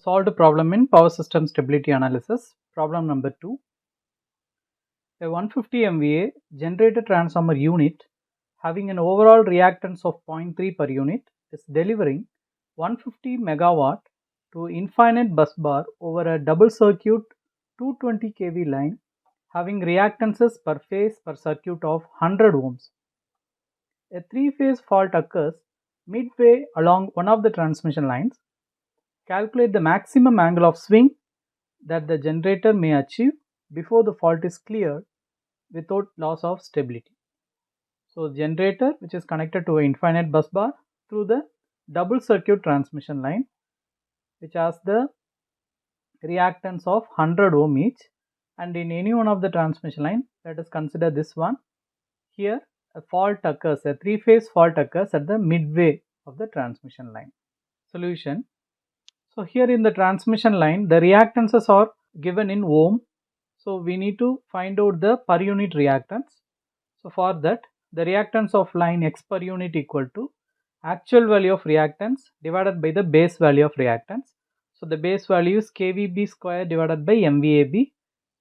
Solved problem in power system stability analysis. Problem number 2. A 150 MVA generator transformer unit having an overall reactance of 0.3 per unit is delivering 150 megawatt to infinite bus bar over a double circuit 220 kV line having reactances per phase per circuit of 100 ohms. A three-phase fault occurs midway along one of the transmission lines. Calculate the maximum angle of swing that the generator may achieve before the fault is cleared without loss of stability. So, generator which is connected to an infinite bus bar through the double circuit transmission line which has the reactance of 100 ohm each, and in any one of the transmission line, let us consider this one. Here a fault occurs, a three-phase fault occurs at the midway of the transmission line. Solution. So here in the transmission line, the reactances are given in ohm. So we need to find out the per unit reactance. So for that, the reactance of line X per unit equal to actual value of reactance divided by the base value of reactance. So the base value is kVb square divided by MVAB.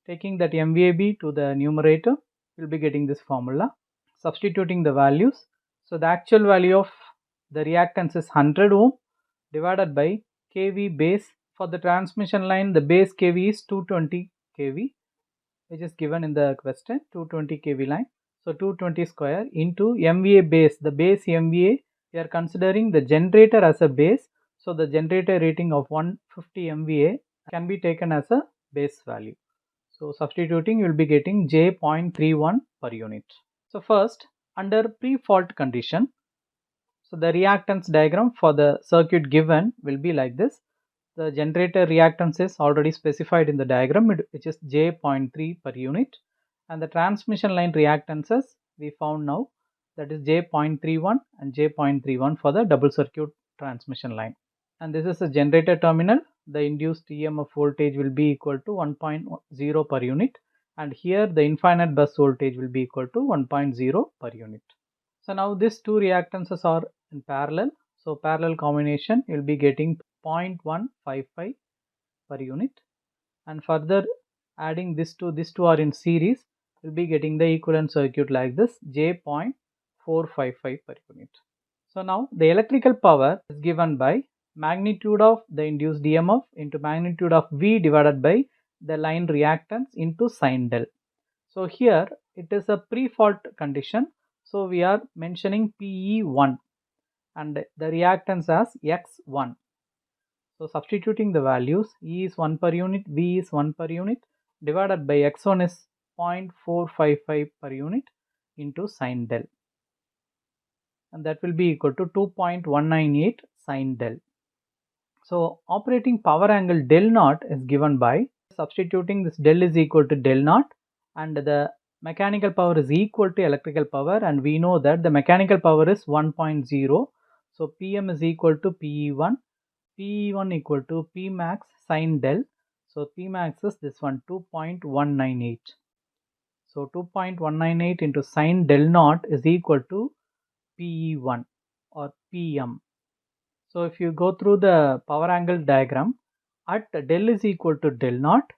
Taking that MVAB to the numerator, we will be getting this formula. Substituting the values. So the actual value of the reactance is 100 ohm divided by kV base. For the transmission line, the base kV is 220 kV, which is given in the question, 220 kV line. So 220 square into MVA base, the base MVA, we are considering the generator as a base. So the generator rating of 150 MVA can be taken as a base value. So substituting, you will be getting J.31 per unit. So first, under pre-fault condition, so the reactance diagram for the circuit given will be like this. The generator reactance is already specified in the diagram, which is J.3 per unit, and the transmission line reactances we found now, that is J.31 and J.31 for the double circuit transmission line. And this is a generator terminal. The induced EMF voltage will be equal to 1.0 per unit, and here the infinite bus voltage will be equal to 1.0 per unit. So now these two reactances are in parallel. So parallel combination, you will be getting 0.155 per unit, and further adding these two are in series, we will be getting the equivalent circuit like this, J.455 per unit. So now the electrical power is given by magnitude of the induced EMF into magnitude of V divided by the line reactance into sin del. So here it is a pre-fault condition, so we are mentioning PE1 and the reactance as X1. So substituting the values, E is 1 per unit, V is 1 per unit, divided by X1 is 0.455 per unit into sin del, and that will be equal to 2.198 sin del. So operating power angle del naught is given by substituting this del is equal to del naught, and the mechanical power is equal to electrical power, and we know that the mechanical power is 1.0. So PM is equal to PE1, PE1 equal to P max sin del. So P max is this one, 2.198. So 2.198 into sin del naught is equal to PE1 or PM. So if you go through the power angle diagram, at del is equal to del naught,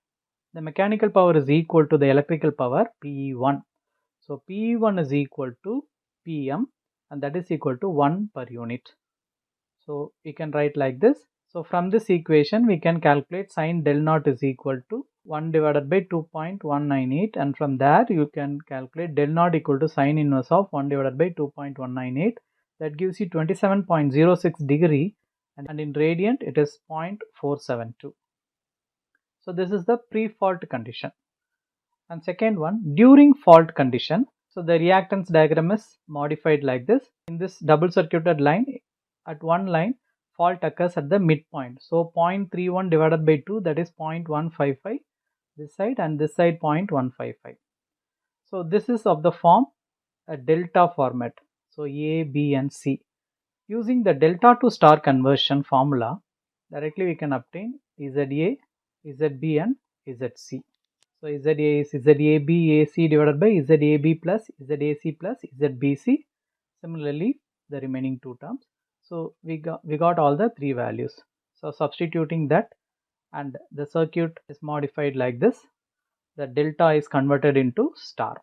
the mechanical power is equal to the electrical power PE1. So PE1 is equal to PM, and that is equal to 1 per unit. So we can write like this. So from this equation we can calculate sin del naught is equal to 1 divided by 2.198, and from there you can calculate del naught equal to sin inverse of 1 divided by 2.198. That gives you 27.06 degree, and in radiant it is 0.472. So this is the pre-fault condition. And second one, during fault condition. So the reactance diagram is modified like this. In this double circuited line, at one line fault occurs at the midpoint. So 0.31 divided by 2, that is 0.155 this side, and this side 0.155. So this is of the form a delta format. So A, B and C. Using the delta to star conversion formula, directly we can obtain ZA, ZB and ZC. So ZA is ZAB AC divided by ZAB plus ZAC plus ZBC. Similarly, the remaining two terms. So we got all the three values. So substituting that, and the circuit is modified like this. The delta is converted into star.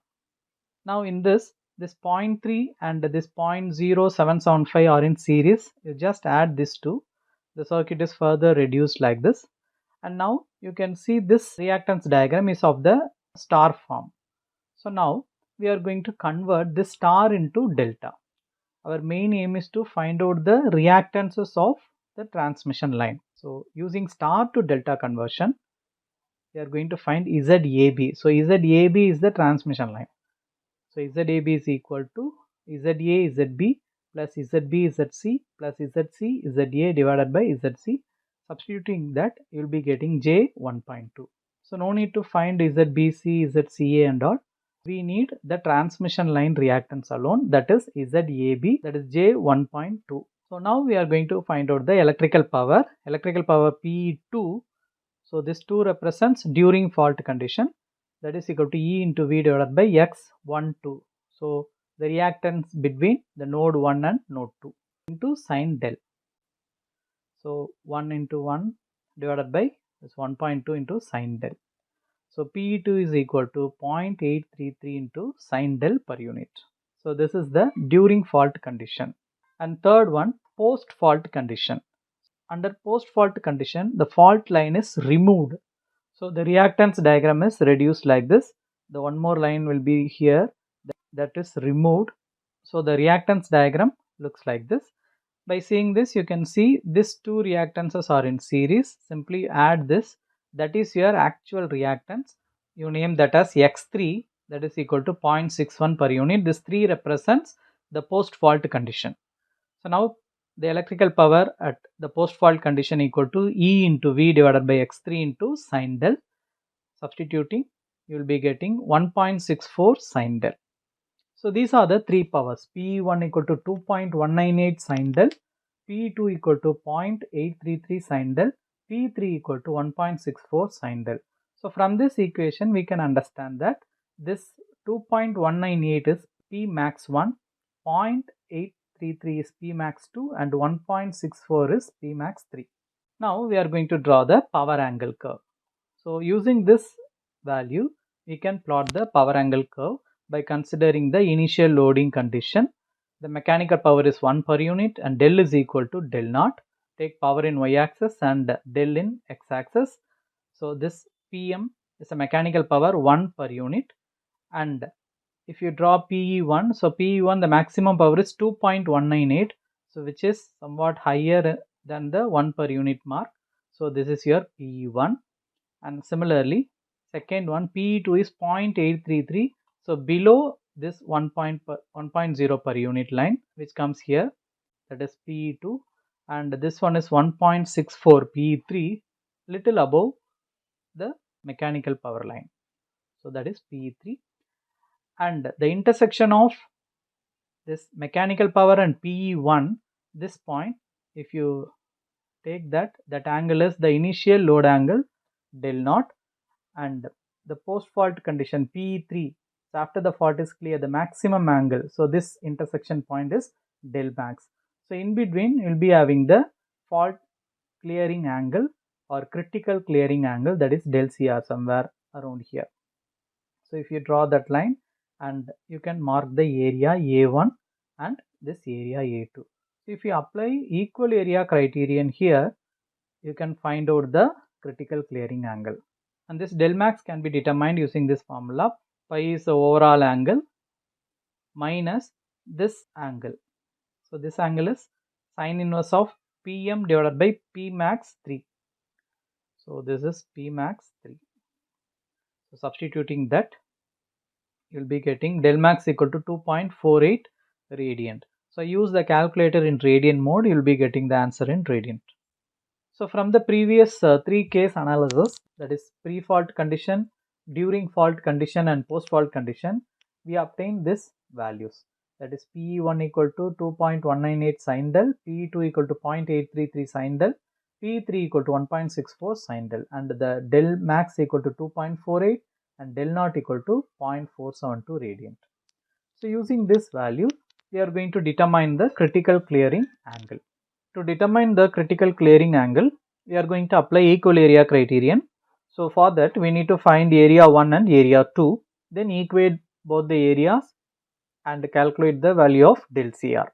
Now in this 0.3 and this 0.0775 are in series. You just add these two. The circuit is further reduced like this. And now you can see this reactance diagram is of the star form. So now we are going to convert this star into delta. Our main aim is to find out the reactances of the transmission line. So using star to delta conversion, we are going to find ZAB. So ZAB is the transmission line. So ZAB is equal to ZA ZB plus ZB ZC plus ZC ZA divided by ZC. Substituting that, you will be getting J 1.2. So no need to find ZBC, ZCA and all. We need the transmission line reactance alone, that is ZAB, that is J 1.2. So now we are going to find out the electrical power. Electrical power P2. So this 2 represents during fault condition, that is equal to E into V divided by X12. So the reactance between the node 1 and node 2 into sin del. So 1 into 1 divided by this 1.2 into sin del. So P2 is equal to 0.833 into sin del per unit. So this is the during fault condition. And third one, post fault condition. Under post fault condition, the fault line is removed. So the reactance diagram is reduced like this. The one more line will be here, that is removed. So the reactance diagram looks like this. By seeing this, you can see these two reactances are in series. Simply add this, that is your actual reactance. You name that as X3, that is equal to 0.61 per unit. This 3 represents the post fault condition. So now the electrical power at the post fault condition equal to E into V divided by X3 into sin del. Substituting, you will be getting 1.64 sin del. So these are the three powers. P1 equal to 2.198 sin del, P2 equal to 0.833 sin del, P3 equal to 1.64 sin del. So from this equation we can understand that this 2.198 is P max 1, 0.833 is P max 2 and 1.64 is P max 3. Now we are going to draw the power angle curve. So using this value, we can plot the power angle curve by considering the initial loading condition. The mechanical power is 1 per unit and del is equal to del naught. Take power in y axis and del in x axis. So this PM is a mechanical power 1 per unit, and if you draw PE1, so PE1 the maximum power is 2.198, so which is somewhat higher than the 1 per unit mark. So this is your PE1. And similarly, second one PE2 is 0.833, so below this 1.0 per unit line which comes here, that is PE2, and this one is 1.64 PE3, little above the mechanical power line, so that is PE3. And the intersection of this mechanical power and PE1, this point, if you take that angle is the initial load angle del naught, and the post fault condition P3, so after the fault is clear, the maximum angle, so this intersection point is del max. So in between you will be having the fault clearing angle or critical clearing angle, that is del CR somewhere around here. So if you draw that line, and you can mark the area A1 and this area A2. So if you apply equal area criterion here, you can find out the critical clearing angle. And this del max can be determined using this formula. Pi is the overall angle minus this angle. So this angle is sine inverse of Pm divided by P max 3. So this is P max 3. So substituting that, you will be getting del max equal to 2.48 radiant. So use the calculator in radian mode, you will be getting the answer in radiant. So from the previous 3 case analysis, that is pre-fault condition, during fault condition and post-fault condition, we obtain this values, that is PE1 equal to 2.198 sin del, PE2 equal to 0.833 sin del, PE3 equal to 1.64 sin del, and the del max equal to 2.48 and del naught equal to 0.472 radiant. So using this value, we are going to determine the critical clearing angle. To determine the critical clearing angle, we are going to apply equal area criterion. So for that we need to find area 1 and area 2, then equate both the areas and calculate the value of del CR.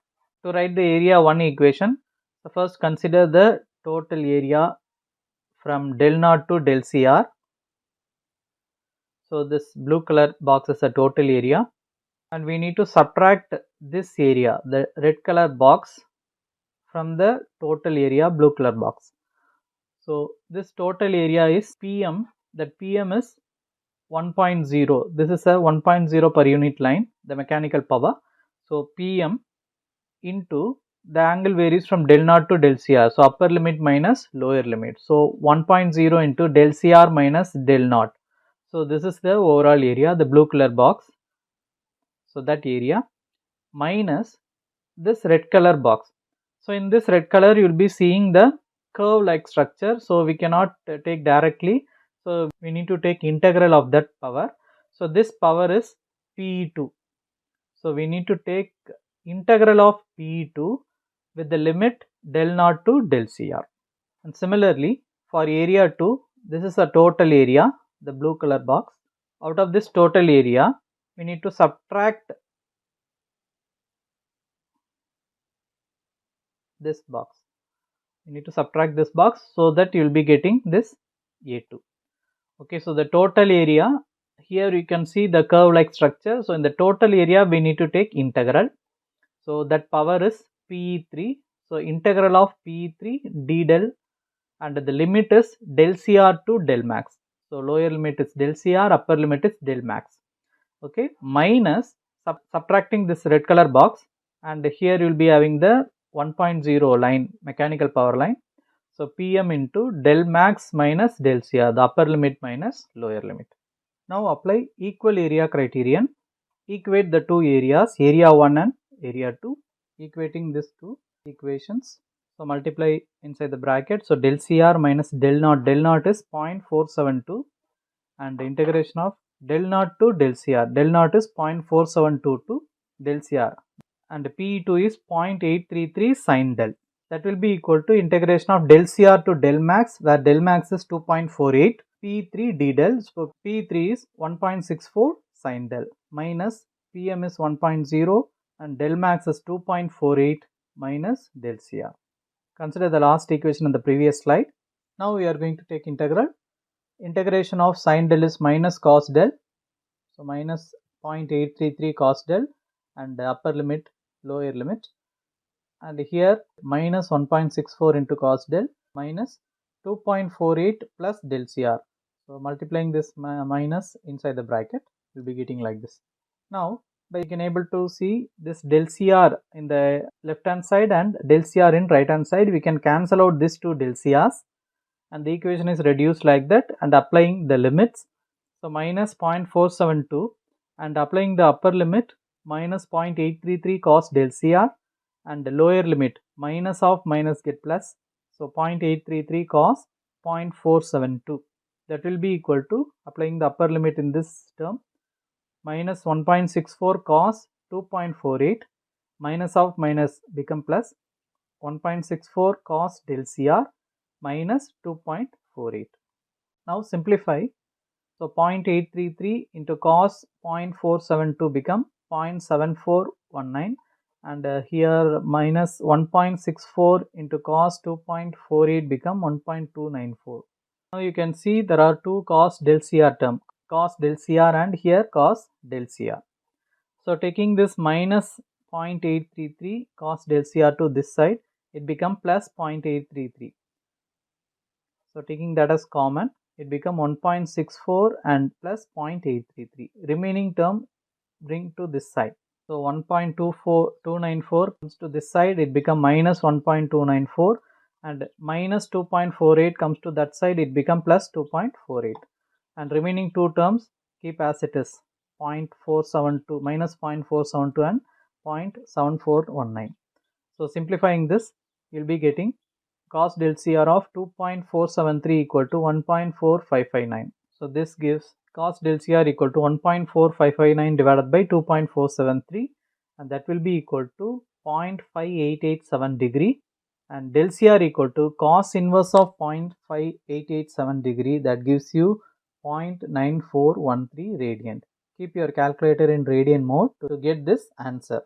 To write the area 1 equation, so first consider the total area from del naught to del CR. So this blue color box is the total area, and we need to subtract this area, the red color box, from the total area, blue color box. So this total area is PM, that PM is 1.0, this is a 1.0 per unit line, the mechanical power. So PM into the angle varies from del naught to del CR, so upper limit minus lower limit. So 1.0 into del CR minus del naught. So this is the overall area, the blue color box. So that area minus this red color box. So in this red color you will be seeing the curve like structure, so we cannot take directly, so we need to take integral of that power. So this power is P2, so we need to take integral of P2 with the limit del naught to del CR. And similarly for area 2, this is a total area, the blue color box. Out of this total area we need to subtract this box, you need to subtract this box, so that you will be getting this A2. Okay, so the total area, here you can see the curve like structure, so in the total area we need to take integral, so that power is P3, so integral of P3 d del, and the limit is del CR to del max, so lower limit is del CR, upper limit is del max. Okay, minus subtracting this red color box, and here you will be having the 1.0 line, mechanical power line. So PM into del max minus del CR, the upper limit minus lower limit. Now apply equal area criterion. Equate the two areas, area 1 and area 2. Equating these two equations. So multiply inside the bracket. So del CR minus del naught is 0.472, and the integration of del naught to del CR. Del naught is 0.472 to del CR, and P2 is 0.833 sin del. That will be equal to integration of del CR to del max, where del max is 2.48, P3 d del, so P3 is 1.64 sin del, minus PM is 1.0 and del max is 2.48 minus del CR. Consider the last equation in the previous slide. Now we are going to take integral. Integration of sin del is minus cos del, so minus 0.833 cos del, and the upper limit, lower limit, and here minus 1.64 into cos del minus 2.48 plus del CR. So multiplying this minus inside the bracket, we will be getting like this. Now we can able to see this del CR in the left hand side and del CR in right hand side. We can cancel out these two del CRs, and the equation is reduced like that, and applying the limits. So minus 0.472 and applying the upper limit minus 0.833 cos del CR, and the lower limit minus of minus get plus, so 0.833 cos 0.472, that will be equal to, applying the upper limit in this term, minus 1.64 cos 2.48, minus of minus become plus 1.64 cos del CR minus 2.48. Now simplify. So 0.833 into cos 0.472 become 0.7419, and here minus 1.64 into cos 2.48 become 1.294. Now you can see there are two cos del CR term, cos del CR and here cos del CR. So taking this minus 0.833 cos del CR to this side, it become plus 0.833. So taking that as common, it become 1.64 and plus 0.833. Remaining term bring to this side. So 1.294 comes to this side, it become minus 1.294, and minus 2.48 comes to that side, it become plus 2.48, and remaining two terms keep as it is, 0.472 minus 0.472 and 0.7419. So simplifying this, you will be getting cos del CR of 2.473 equal to 1.4559. So this gives cos del CR equal to 1.4559 divided by 2.473, and that will be equal to 0.5887 degree. and del CR equal to cos inverse of 0.5887 degree, that gives you 0.9413 radian. Keep your calculator in radian mode to get this answer.